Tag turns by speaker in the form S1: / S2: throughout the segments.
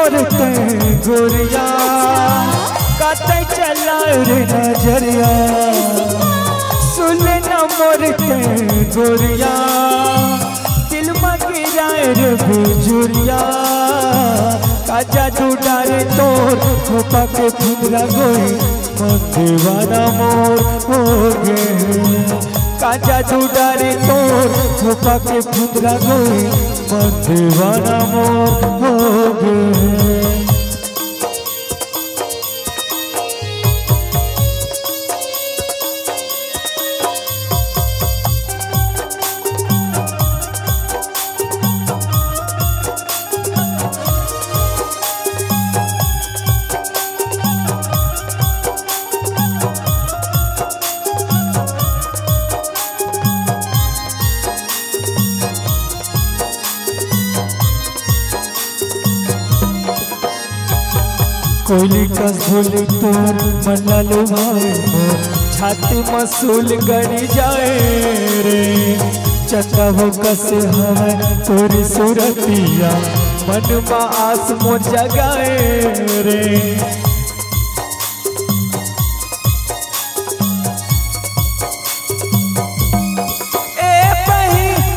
S1: मोर ते गोरिया काटे चला रे नजरिया सुन न मोर ते गोरिया दिल में गिराए रे बिजुरिया का जादू डारे तोर खोपा के फुंदरा गोई मन दीवाना मोर हो गए का जादू डारे तोर खोपा के फुंदरा गोई मन दीवाना मोर हो गए। कोयली का झोल तोर मना लो भाई मोर छाती मसूल गड़ी जाए रे चंदा हो कसे हमें तोरी सूरतिया मन में आस मोर जगाए रे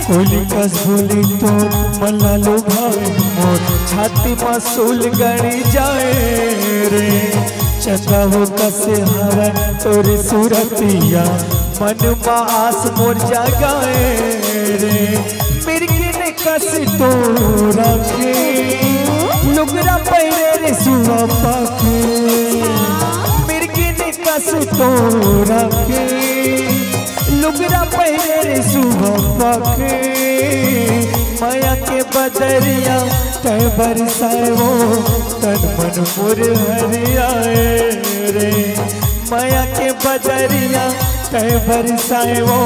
S1: कोयली का झोल तोर मना लो भाई मोर छाती मसूल गड़ी जाए रे चंदा हो कसे हवा तोरी सूरतिया मन में आस मोर जगाए रे मिर्गी ने कस तो रखे लुगरा पैरे रे सुआ पाखे मिर्गी ने कस तो रखे लुगरा पैरे रे सुबह पाखे माया के बदरिया तय बरसाए वो तन मन मोर हरियाए रे माया के बदरिया तय बरसाए वो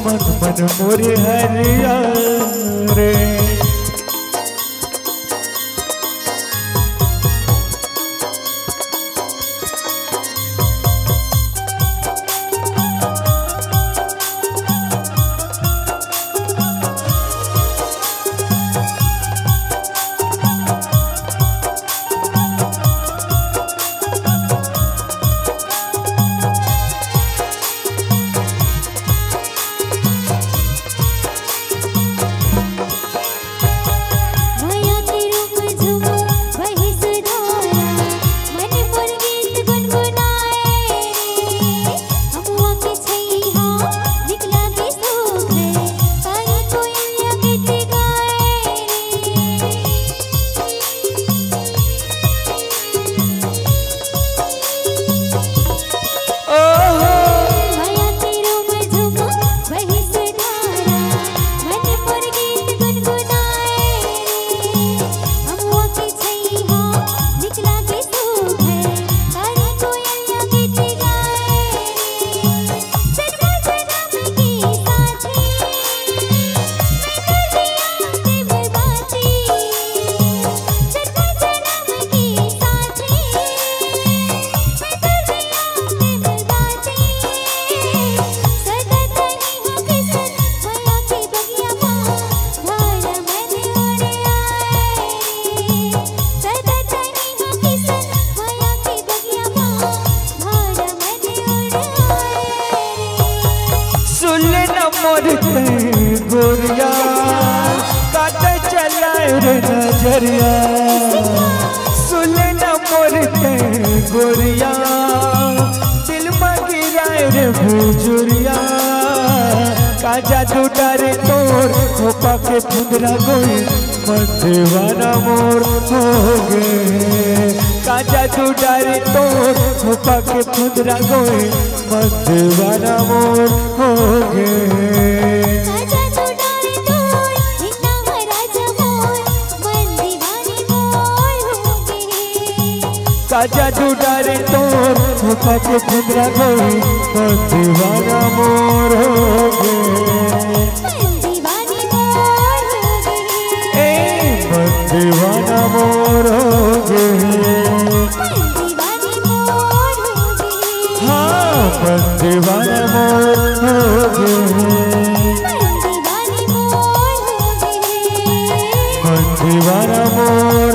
S1: मन मन मोर हरियाए रे। मोर ते गोरिया काटे चलाए रे नजरिया सुन न मोर ते गोरिया दिल में गिराए रे भुजुरिया का जादू डारे तोर खोपा के फुंदरा गोई मन दीवाना मोर हो गए का जादू डारे तोर खोपा के फुंदरा गोई मन दीवाना मोर हो गए। का जादू डारे तोर खोपा के फुंदरा गोई मन दीवाना मोर हो गए। दीवाना मोर हो गए हाँ मन दीवाना मोर हो गए मन दीवाना मोर